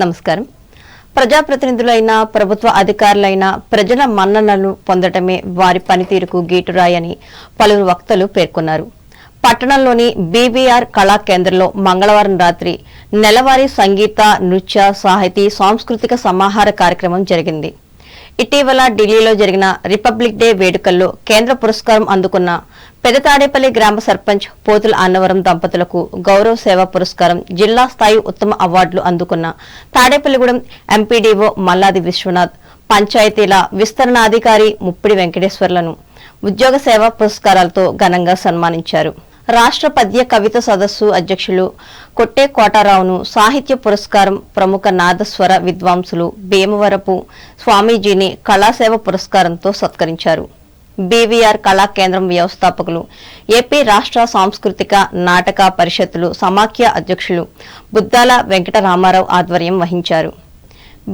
నమస్కారం. ప్రజాప్రతినిధులైన ప్రభుత్వ అధికారులైన ప్రజల మన్ననలు పొందటమే వారి పనితీరుకు గీటురాయని పలువురు వక్తలు పేర్కొన్నారు. పట్టణంలోని బీవీఆర్ కళా కేంద్రంలో మంగళవారం రాత్రి నెలవారీ సంగీత, నృత్య, సాహితీ, సాంస్కృతిక సమాహార కార్యక్రమం జరిగింది. ఇటీవల ఢిల్లీలో జరిగిన రిపబ్లిక్ డే వేడుకల్లో కేంద్ర పురస్కారం అందుకున్న పెదతాడేపల్లి గ్రామ సర్పంచ్ పోతుల అన్నవరం దంపతులకు గౌరవ సేవా పురస్కారం, జిల్లా స్థాయి ఉత్తమ అవార్డులు అందుకున్న తాడేపల్లిగూడెం ఎంపీడీఓ మల్లాది విశ్వనాథ్, పంచాయతీల విస్తరణాధికారి ముప్పిడి వెంకటేశ్వర్లను ఉద్యోగ సేవా పురస్కారాలతో ఘనంగా సన్మానించారు. రాష్ట్ర పద్య కవిత సదస్సు అధ్యక్షులు కొట్టే కోటారావును సాహిత్య పురస్కారం, ప్రముఖ నాదస్వర విద్వాంసులు భీమవరపు స్వామీజీని కళాసేవ పురస్కారంతో సత్కరించారు. బీవీఆర్ కళా కేంద్రం వ్యవస్థాపకులు, ఏపీ రాష్ట్ర సాంస్కృతిక నాటక పరిషత్తులు సమాఖ్య అధ్యక్షులు బుద్దాల వెంకటరామారావు ఆధ్వర్యం వహించారు.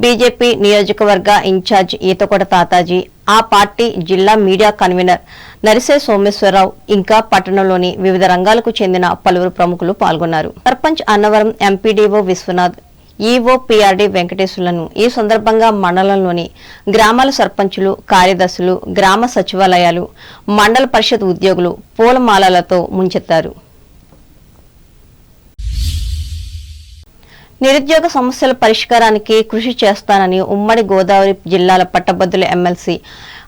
బీజేపీ నియోజకవర్గ ఇన్ఛార్జ్ ఈతకొట తాతాజీ, ఆ పార్టీ జిల్లా మీడియా కన్వీనర్ నరిసే సోమేశ్వరరావు, ఇంకా పట్టణంలోని వివిధ రంగాలకు చెందిన పలువురు ప్రముఖులు పాల్గొన్నారు. Sarpanch Annavaram MPDO Viswanath, EO PRD వెంకటేశ్వర్లను ఈ సందర్భంగా మండలంలోని గ్రామాల సర్పంచులు, కార్యదర్శులు, గ్రామ సచివాలయాలు, మండల పరిషత్ ఉద్యోగులు పూలమాలలతో ముంచెత్తారు. నిరుద్యోగ సమస్యల పరిష్కారానికి కృషి చేస్తానని ఉమ్మడి గోదావరి జిల్లాల పట్టభద్రుల ఎమ్మెల్సీ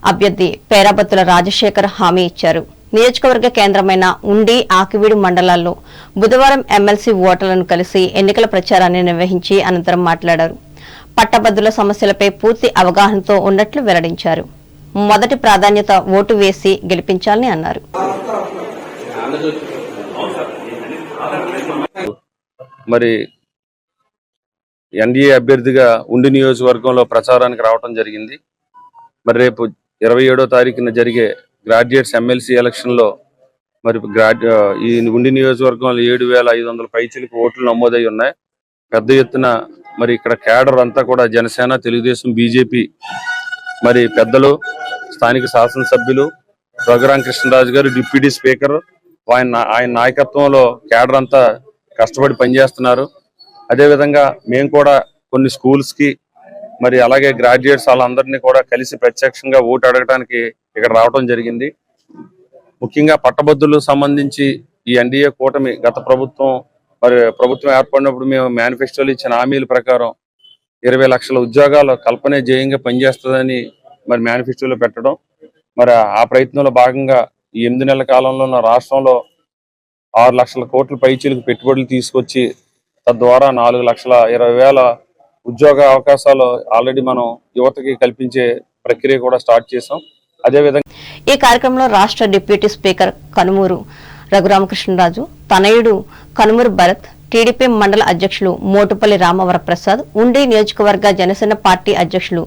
అభ్యర్థి పేరాబత్తుల రాజశేఖర్ హామీ ఇచ్చారు. నియోజకవర్గ కేంద్రమైన ఉండి, ఆకివీడు మండలాల్లో బుధవారం ఎమ్మెల్సీ ఓటర్లను కలిసి ఎన్నికల ప్రచారాన్ని నిర్వహించి అనంతరం మాట్లాడారు. పట్టభద్రుల సమస్యలపై పూర్తి అవగాహనతో ఉన్నట్లు వెల్లడించారు. మొదటి ప్రాధాన్యత ఓటు వేసి గెలిపించాలని అన్నారు. మరి ఎన్డీఏ అభ్యర్థిగా ఉండి నియోజకవర్గంలో ప్రచారానికి రావడం జరిగింది. మరి రేపు 27వ తారీఖున జరిగే గ్రాడ్యుయేట్స్ ఎమ్మెల్సీ ఎలక్షన్లో మరి ఈ ఉండి నియోజకవర్గంలో 7,500 పైచిలకు ఓట్లు నమోదై ఉన్నాయి. పెద్ద ఎత్తున మరి ఇక్కడ కేడర్ అంతా కూడా జనసేన, తెలుగుదేశం, బీజేపీ మరి పెద్దలు, స్థానిక శాసనసభ్యులు రఘురామ కృష్ణరాజు గారు, డిప్యూటీ స్పీకర్, ఆయన నాయకత్వంలో కేడర్ అంతా కష్టపడి పనిచేస్తున్నారు. అదేవిధంగా మేము కూడా కొన్ని స్కూల్స్కి మరి అలాగే గ్రాడ్యుయేట్స్ వాళ్ళందరినీ కూడా కలిసి ప్రత్యక్షంగా ఓటు అడగడానికి ఇక్కడ రావడం జరిగింది. ముఖ్యంగా పట్టభద్రులకు సంబంధించి ఈ ఎన్డీఏ కూటమి గత ప్రభుత్వం ఏర్పడినప్పుడు మేము మేనిఫెస్టోలో ఇచ్చిన హామీల ప్రకారం 20 లక్షల ఉద్యోగాలు కల్పనే ధ్యేయంగా పనిచేస్తుందని మరి మేనిఫెస్టోలో పెట్టడం, మరి ఆ ప్రయత్నంలో భాగంగా ఈ 8 నెలల కాలంలో రాష్ట్రంలో 6 లక్షల కోట్ల పైచీలకు పెట్టుబడులు తీసుకొచ్చి తద్వారా 4,20,000 ఉద్యోగ అవకాశాలు ఆల్రెడీ మనం యువతకి కల్పించే ప్రక్రియ కూడా స్టార్ట్ చేసాం. అదేవిధంగా ఈ కార్యక్రమంలో రాష్ట్ర డిప్యూటీ స్పీకర్ కనుమూరు రఘురామకృష్ణరాజు, తనయుడు కనుమూరు భరత్, టీడీపీ మండల అధ్యక్షులు మోటుపల్లి రామవరప్రసాద్, ఉండి నియోజకవర్గ జనసేన పార్టీ అధ్యక్షులు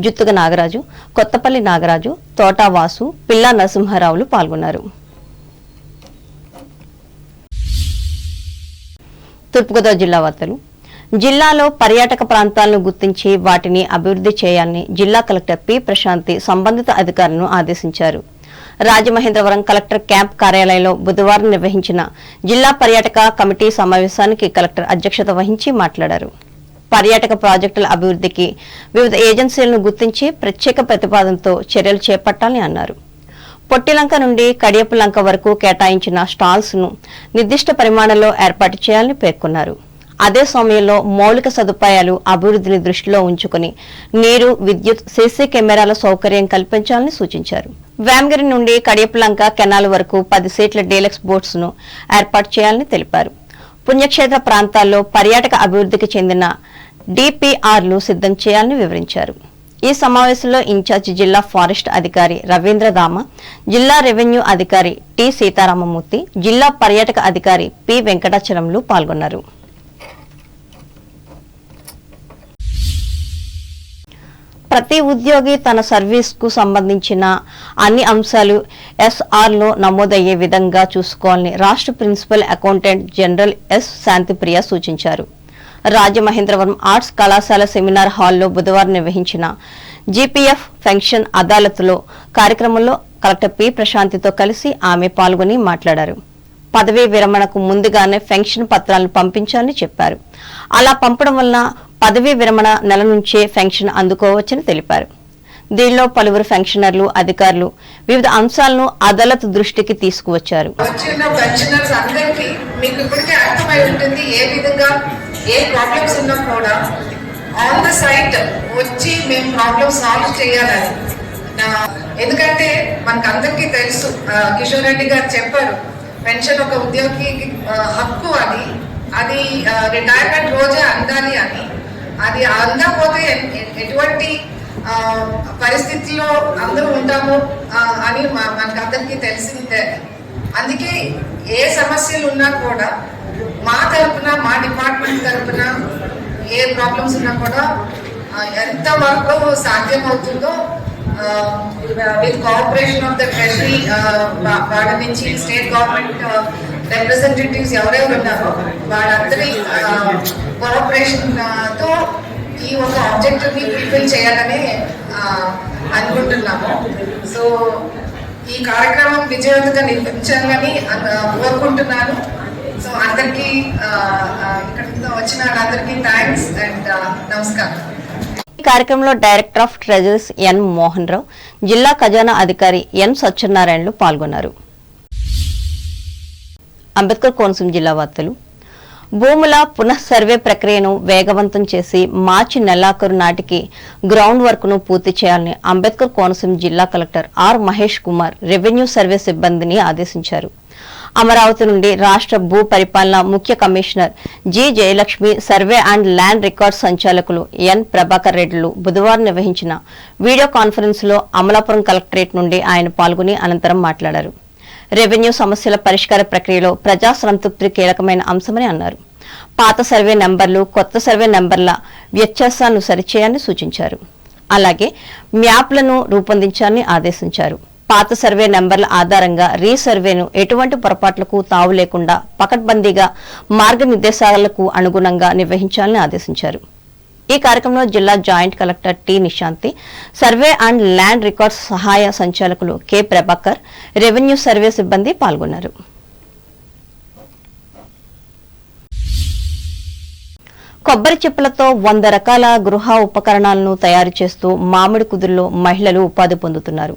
జుత్తుగ నాగరాజు, కొత్తపల్లి నాగరాజు, తోటా వాసు, పిల్లా నరసింహారావులు పాల్గొన్నారు. తూర్పుగోదావరి జిల్లా వార్తలు. జిల్లాలో పర్యాటక ప్రాంతాలను గుర్తించి వాటిని అభివృద్ధి చేయాలని జిల్లా కలెక్టర్ పి ప్రశాంతి సంబంధిత అధికారులను ఆదేశించారు. రాజమహేంద్రవరం కలెక్టర్ క్యాంప్ కార్యాలయంలో బుధవారం నిర్వహించిన జిల్లా పర్యాటక కమిటీ సమావేశానికి కలెక్టర్ అధ్యక్షత వహించి మాట్లాడారు. పర్యాటక ప్రాజెక్టుల అభివృద్ధికి వివిధ ఏజెన్సీలను గుర్తించి ప్రత్యేక ప్రతిపాదనతో చర్యలు చేపట్టాలని అన్నారు. పొట్టిలంక నుండి కడియపులంక వరకు కేటాయించిన స్టాల్స్ ను నిర్దిష్ట పరిమాణంలో ఏర్పాటు చేయాలని పేర్కొన్నారు. అదే సమయంలో మౌలిక సదుపాయాలు అభివృద్ధిని దృష్టిలో ఉంచుకుని నీరు, విద్యుత్, సీసీ కెమెరాల సౌకర్యం కల్పించాలని సూచించారు. వేమగిరి నుండి కడియపులంక కెనాల్ వరకు 10 సీట్ల డీలక్స్ బోట్స్ ను ఏర్పాటు చేయాలని తెలిపారు. పుణ్యక్షేత్ర ప్రాంతాల్లో పర్యాటక అభివృద్ధికి చెందిన డిపిఆర్లు సిద్ధం చేయాలని వివరించారు. ఈ సమావేశంలో ఇన్ఛార్జ్ జిల్లా ఫారెస్ట్ అధికారి రవీంద్ర దామ, జిల్లా రెవెన్యూ అధికారి టి సీతారామమూర్తి, జిల్లా పర్యాటక అధికారి పి వెంకటాచలంలు పాల్గొన్నారు. ప్రతి ఉద్యోగి తన సర్వీస్ కు సంబంధించిన అన్ని అంశాలు ఎస్ఆర్ లో నమోదయ్యే విధంగా చూసుకోవాలని రాష్ట్ర principal accountant general S Shantipriya సూచించారు. రాజమహేంద్రవరం ఆర్ట్స్ కళాశాల సెమినార్ హాల్లో బుధవారం నిర్వహించిన జీపీఎఫ్ పెన్షన్ అదాలత్లో కార్యక్రమంలో కలెక్టర్ పి ప్రశాంతితో కలిసి ఆమె పాల్గొని మాట్లాడారు. పదవీ విరమణకు ముందుగానే పెన్షన్ పత్రాలను పంపించాలని చెప్పారు. అలా పంపడం వలన పదవీ విరమణ నెల నుంచే పెన్షన్ అందుకోవచ్చని తెలిపారు. దీనిలో పలువురు పెన్షనర్లు, అధికారులు వివిధ అంశాలను అదాలత్ దృష్టికి తీసుకువచ్చారు. వచ్చిన పెన్షనర్స్ అందరికీ మీకు ఇప్పటికే అర్థమై ఉంటుంది ఏ విధంగా ఏ ప్రాబ్లమ్స్ ఉన్నా కూడా ఆన్ ద సైట్ వచ్చి మేము ప్రాబ్లమ్ సాల్వ్ చేయాలని. ఎందుకంటే మనకు అందరికీ తెలుసు, కిషోర్ రెడ్డి గారు చెప్పారు, పెన్షన్ ఒక ఉద్యోగి హక్కు అని, అది రిటైర్మెంట్ రోజే అందాలి అని. అది అందకపోతే ఎటువంటి పరిస్థితుల్లో అందరూ ఉంటాము అని మనకు అందరికీ తెలిసిందే. అందుకే ఏ సమస్యలు ఉన్నా కూడా మా తరపున, మా డిపార్ట్మెంట్ తరపున ఏ ప్రాబ్లమ్స్ ఉన్నా కూడా ఎంత వరకు సాధ్యమవుతుందో with cooperation of the treasury వాళ్ళ నుంచి స్టేట్ గవర్నమెంట్ రిప్రజెంటేటివ్స్ ఎవరెవరు ఉన్నారో వాళ్ళందరి కోఆపరేషన్ తో ఈ ఒక ఆబ్జెక్టివ్ ని ఫుల్ఫిల్ చేయాలని అనుకుంటున్నాము. సో ఈ కార్యక్రమం విజయవంతంగా నిర్వహించాలని కోరుకుంటున్నాను. సో అందరికీ ఇక్కడ వచ్చిన వాళ్ళందరికీ థ్యాంక్స్ అండ్ నమస్కారం. ఈ కార్యక్రమంలో డైరెక్టర్ ఆఫ్ ట్రెజరీస్ ఎన్ మోహన్ రావు, జిల్లా ఖజానా అధికారి ఎన్ సత్యనారాయణలు పాల్గొన్నారు. అంబేద్కర్ కోనసీమ జిల్లా వార్తలు. భూముల పునః సర్వే ప్రక్రియను వేగవంతం చేసి మార్చి నెలాఖరు నాటికి గ్రౌండ్ వర్క్ ను పూర్తి చేయాలని అంబేద్కర్ కోనసీమ జిల్లా collector R Mahesh Kumar revenue survey సిబ్బందిని ఆదేశించారు. అమరావతి నుండి రాష్ట్ర భూ పరిపాలన ముఖ్య commissioner G Jayalakshmi, survey and land record సంచాలకులు ఎన్ ప్రభాకర్ రెడ్డిలు బుధవారం నిర్వహించిన వీడియో కాన్ఫరెన్స్ లో అమలాపురం కలెక్టరేట్ నుండి ఆయన పాల్గొని అనంతరం మాట్లాడారు. రెవెన్యూ సమస్యల పరిష్కార ప్రక్రియలో ప్రజా సంతృప్తి కీలకమైన అంశమని అన్నారు. పాత సర్వే నెంబర్లు, కొత్త సర్వే నెంబర్ల వ్యత్యాసాలను సరిచేయాలని సూచించారు. అలాగే మ్యాప్లను రూపొందించాలని ఆదేశించారు. పాత సర్వే నెంబర్ల ఆధారంగా రీసర్వేను ఎటువంటి పొరపాట్లకు తావు లేకుండా పకడ్బందీగా మార్గనిర్దేశాలకు అనుగుణంగా నిర్వహించాలని ఆదేశించారు. ఈ కార్యక్రమంలో జిల్లా joint collector T Nishanthi, survey and land records సహాయ సంచాలకులు కె ప్రభాకర్, రెవెన్యూ సర్వే సిబ్బంది పాల్గొన్నారు. కొబ్బరి చిప్పలతో 100 రకాల గృహ ఉపకరణాలను తయారు చేస్తూ మామిడి కుదురులో మహిళలు ఉపాధి పొందుతున్నారు.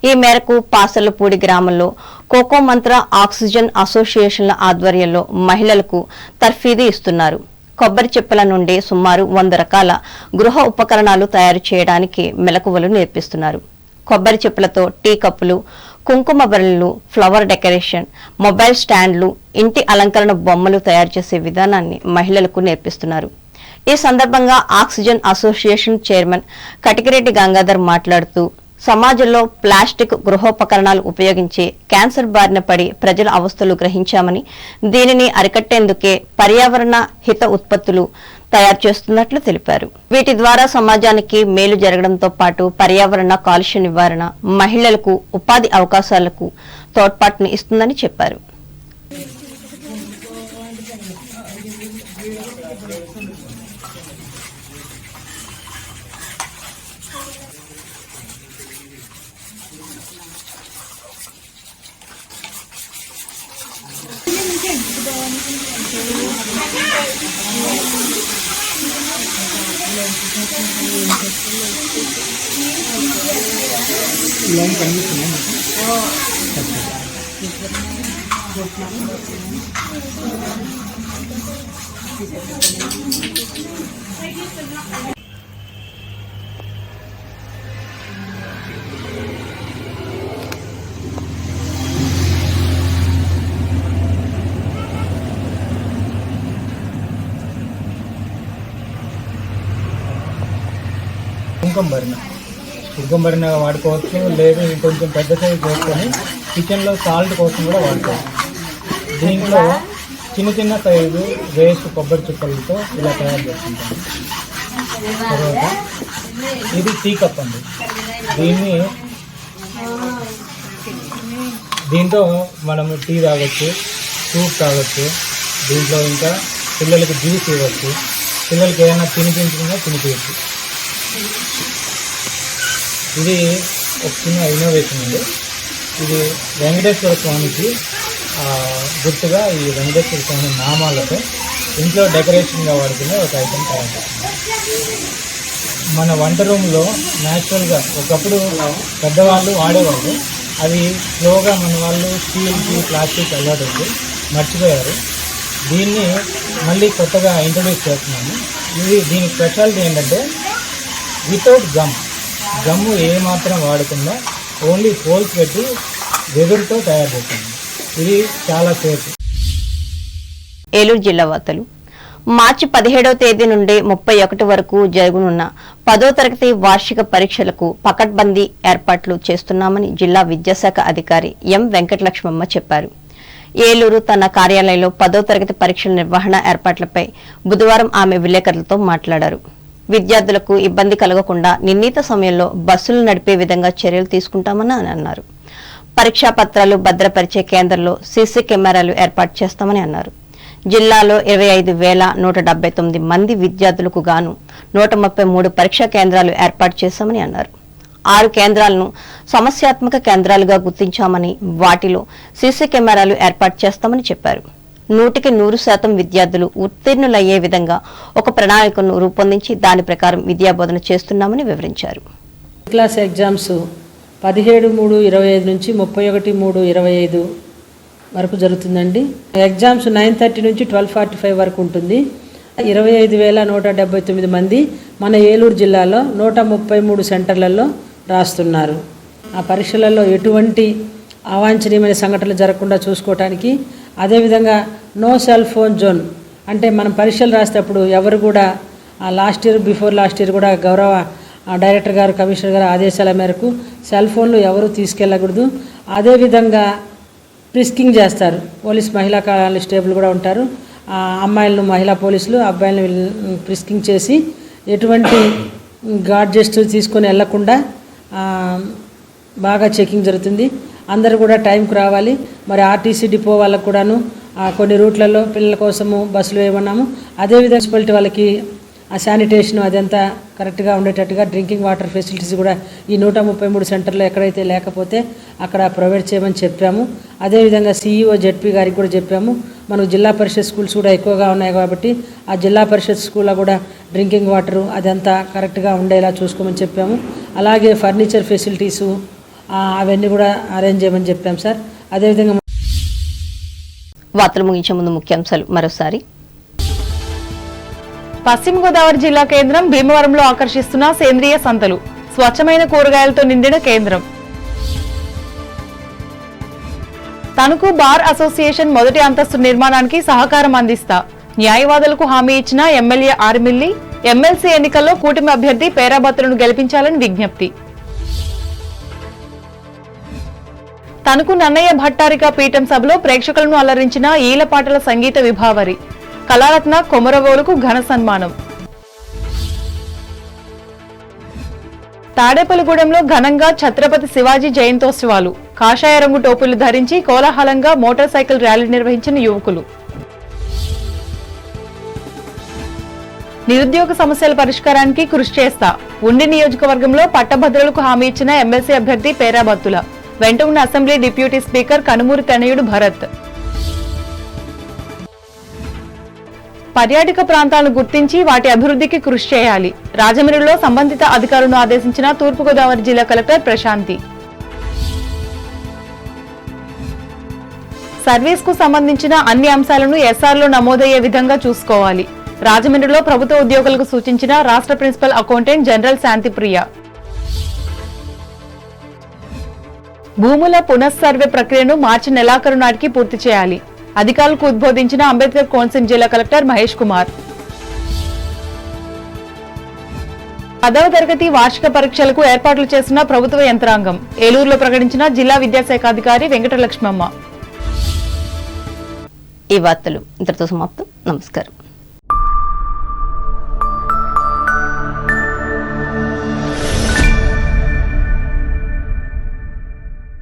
ఈ మేరకు పాసర్లపూడి గ్రామంలో కోకో మంత్ర ఆక్సిజన్ అసోసియేషన్ల ఆధ్వర్యంలో మహిళలకు తర్ఫీదు ఇస్తున్నారు. కొబ్బరి చిప్పల నుండి సుమారు 100 రకాల గృహ ఉపకరణాలు తయారు చేయడానికి మెలకువలు నేర్పిస్తున్నారు. కొబ్బరి చిప్పలతో టీ కప్పులు, కుంకుమ బరలు, ఫ్లవర్ డెకరేషన్, మొబైల్ స్టాండ్లు, ఇంటి అలంకరణ బొమ్మలు తయారు చేసే విధానాన్ని మహిళలకు నేర్పిస్తున్నారు. ఈ సందర్భంగా ఆక్సిజన్ అసోసియేషన్ చైర్మన్ కటికిరెడ్డి గంగాధర్ మాట్లాడుతూ, సమాజంలో ప్లాస్టిక్ గృహోపకరణాలు ఉపయోగించి క్యాన్సర్ బారిన పడి ప్రజల అవస్థలు గ్రహించామని, దీనిని అరికట్టేందుకే పర్యావరణ హిత ఉత్పత్తులు తయారు చేస్తున్నట్లు తెలిపారు. వీటి ద్వారా సమాజానికి మేలు జరగడంతో పాటు పర్యావరణ కాలుష్య నివారణ, మహిళలకు ఉపాధి అవకాశాలకు తోడ్పాటును ఇస్తుందని చెప్పారు. కుంకుమ భరణ వాడుకోవచ్చు, లేదు ఇంకొంచెం పెద్ద సైజు చేసుకొని కిచెన్లో సాల్ట్ కోసం కూడా వాడుకోవచ్చు. దీంట్లో చిన్న చిన్న సైజు వేస్ట్ కొబ్బరి చిప్పలతో ఇలా తయారు చేసుకుంటాం. తర్వాత ఇది టీ కప్ అండి. దీంతో మనము టీ తాగొచ్చు, సూప్ తాగొచ్చు. దీంట్లో ఇంకా పిల్లలకి జ్యూస్ ఇవ్వచ్చు, పిల్లలకి ఏదైనా తినిపించుకున్నా తినిపించచ్చు. ఇది ఒక చిన్న ఇన్నోవేషన్ అండి. ఇది వెంకటేశ్వర స్వామికి గుర్తుగా ఈ వెంకటేశ్వర స్వామి నామాలతో ఇంట్లో డెకరేషన్గా వాడుకునే ఒక ఐటమ్ తయారు చేస్తుంది. మన వంట రూమ్లో న్యాచురల్గా ఒకప్పుడు పెద్దవాళ్ళు వాడేవాళ్ళు, అది స్లోగా మన వాళ్ళు స్టీల్కి ప్లాస్టిక్ అలవాటు ఉంది, మర్చిపోయారు. దీన్ని మళ్ళీ కొత్తగా ఇంట్రడ్యూస్ చేస్తున్నాము. దీని స్పెషాలిటీ ఏంటంటే వితౌట్ గమ్ము ఏమాత్రం వాడకుండా ఓన్లీ హోల్స్ పెట్టి వెదురుతో తయారు చేస్తున్నాము. ఇది చాలా సేఫ్. ఏలూరు జిల్లా వార్తలు. మార్చి 17వ తేదీ నుండి 31 వరకు జరగనున్న 10వ తరగతి వార్షిక పరీక్షలకు పకడ్బందీ ఏర్పాట్లు చేస్తున్నామని జిల్లా విద్యాశాఖ అధికారి ఎం వెంకటలక్ష్మమ్మ చెప్పారు. ఏలూరు తన కార్యాలయంలో 10వ తరగతి పరీక్షల నిర్వహణ ఏర్పాట్లపై బుధవారం ఆమె విలేకరులతో మాట్లాడారు. విద్యార్థులకు ఇబ్బంది కలగకుండా నిర్ణీత సమయంలో బస్సులు నడిపే విధంగా చర్యలు తీసుకుంటామని అన్నారు. పరీక్షా పత్రాలు భద్రపరిచే కేంద్రంలో సీసీ కెమెరాలు ఏర్పాటు చేస్తామని అన్నారు. జిల్లాలో 25,179 మంది విద్యార్థులకు గాను 133 పరీక్షా కేంద్రాలు ఏర్పాటు చేశామని అన్నారు. 6 కేంద్రాలను సమస్యాత్మక కేంద్రాలుగా గుర్తించామని, వాటిలో సీసీ కెమెరాలు ఏర్పాటు చేస్తామని చెప్పారు. 100% విద్యార్థులు ఉత్తీర్ణులయ్యే విధంగా ఒక ప్రణాళికను రూపొందించి దాని ప్రకారం విద్యాబోధన చేస్తున్నామని వివరించారు. క్లాస్ ఎగ్జామ్స్ 17/3/25 నుంచి 31/3/25 వరకు జరుగుతుందండి. ఎగ్జామ్స్ 9:30 నుంచి 12:45 వరకు ఉంటుంది. 25,179 మంది మన ఏలూరు జిల్లాలో 133 సెంటర్లలో రాస్తున్నారు. ఆ పరీక్షలలో ఎటువంటి అవాంఛనీయమైన సంఘటనలు జరగకుండా చూసుకోవటానికి, అదేవిధంగా నో సెల్ ఫోన్ జోన్, అంటే మనం పరీక్షలు రాసేటప్పుడు ఎవరు కూడా బిఫోర్ లాస్ట్ ఇయర్ కూడా గౌరవ డైరెక్టర్ గారు, కమిషనర్ గారు ఆదేశాల మేరకు సెల్ ఫోన్లు ఎవరు తీసుకెళ్ళకూడదు. అదేవిధంగా ప్రిస్కింగ్ చేస్తారు. మహిళా కానిస్టేబుల్ కూడా ఉంటారు. అమ్మాయిలను మహిళా పోలీసులు, అబ్బాయిలను ప్రిస్కింగ్ చేసి ఎటువంటి గాడ్జెట్స్ తీసుకొని వెళ్లకుండా బాగా చెకింగ్ జరుగుతుంది. అందరూ కూడా టైంకి రావాలి. మరి ఆర్టీసీ డిపో వాళ్ళకు కూడాను కొన్ని రూట్లలో పిల్లల కోసము బస్సులు వేయమన్నాము. అదేవిధంగా మున్సిపాలిటీ వాళ్ళకి ఆ శానిటేషన్ అదంతా కరెక్ట్గా ఉండేటట్టుగా డ్రింకింగ్ వాటర్ ఫెసిలిటీస్ కూడా ఈ 133 సెంటర్లో ఎక్కడైతే లేకపోతే అక్కడ ప్రొవైడ్ చేయమని చెప్పాము. అదేవిధంగా CEO జెడ్పీ గారికి కూడా చెప్పాము. మనకు జిల్లా పరిషత్ స్కూల్స్ కూడా ఎక్కువగా ఉన్నాయి కాబట్టి ఆ జిల్లా పరిషత్ స్కూల్లో కూడా డ్రింకింగ్ వాటరు అదంతా కరెక్ట్గా ఉండేలా చూసుకోమని చెప్పాము. అలాగే ఫర్నిచర్ ఫెసిలిటీసు అవన్నీ కూడా అరేంజ్ చేయమని చెప్పాం సార్. అదేవిధంగా వార్తలు ముగించే ముందు ముఖ్యాంశాలు మరోసారి. పశ్చిమ గోదావరి జిల్లా కేంద్రం భీమవరంలో ఆకర్షిస్తున్న సేంద్రియ సంతలు, స్వచ్ఛమైన కూరగాయలతో నిండిన కేంద్రం. తణుకు బార్ అసోసియేషన్ మొదటి అంతస్తు నిర్మాణానికి సహకారం అందిస్తా, న్యాయవాదులకు హామీ ఇచ్చిన ఎమ్మెల్యే ఆర్మిల్లి. ఎమ్మెల్సీ ఎన్నికల్లో కూటమి అభ్యర్థి పేరాబత్తులను గెలిపించాలని విజ్ఞప్తి. తణుకు నన్నయ్య భట్టారిక పీఠం సభలో ప్రేక్షకులను అలరించిన ఈలపాటల సంగీత విభావరి. కళారత్న కొమరవోలుకు ఘన సన్మానం. తాడేపల్లిగూడెంలో ఘనంగా ఛత్రపతి శివాజీ జయంతోత్సవాలు. కాషాయ రంగు టోపులు ధరించి కోలాహలంగా మోటార్ సైకిల్ ర్యాలీ నిర్వహించిన యువకులు. నిరుద్యోగ సమస్యల పరిష్కారానికి కృషి చేస్తా, ఉండి నియోజకవర్గంలో పట్టభద్రులకు హామీ ఇచ్చిన ఎమ్మెల్సీ అభ్యర్థి పేరాబత్తుల. వెంట ఉన్న అసెంబ్లీ డిప్యూటీ స్పీకర్ కనుమూరి తనయుడు భరత్. పర్యాటక ప్రాంతాలను గుర్తించి వాటి అభివృద్ధికి కృషి చేయాలి. రాజమండ్రిలో సంబంధిత అధికారులను ఆదేశించిన తూర్పుగోదావరి జిల్లా కలెక్టర్ ప్రశాంతి. సర్వీస్ కు సంబంధించిన అన్ని అంశాలను ఎస్ఆర్లో నమోదయ్యే విధంగా చూసుకోవాలి. రాజమండ్రిలో ప్రభుత్వ ఉద్యోగులకు సూచించిన రాష్ట్ర ప్రిన్సిపల్ అకౌంటెంట్ జనరల్ శాంతిప్రియ. భూముల పునఃసర్వే ప్రక్రియను మార్చి నెలాఖరు నాటికి పూర్తి చేయాలి. అధికారులకు ఉద్బోధించిన అంబేద్కర్ కోనసీమ జిల్లా కలెక్టర్ మహేష్ కుమార్. 10వ తరగతి వార్షిక పరీక్షలకు ఏర్పాట్లు చేసిన ప్రభుత్వ యంత్రాంగం. ఏలూరులో ప్రకటించిన జిల్లా విద్యాశాఖ అధికారి వెంకటలక్ష్మమ్మ. ఈ వార్తలు ఇంతటితో సమాప్తం. నమస్కారం.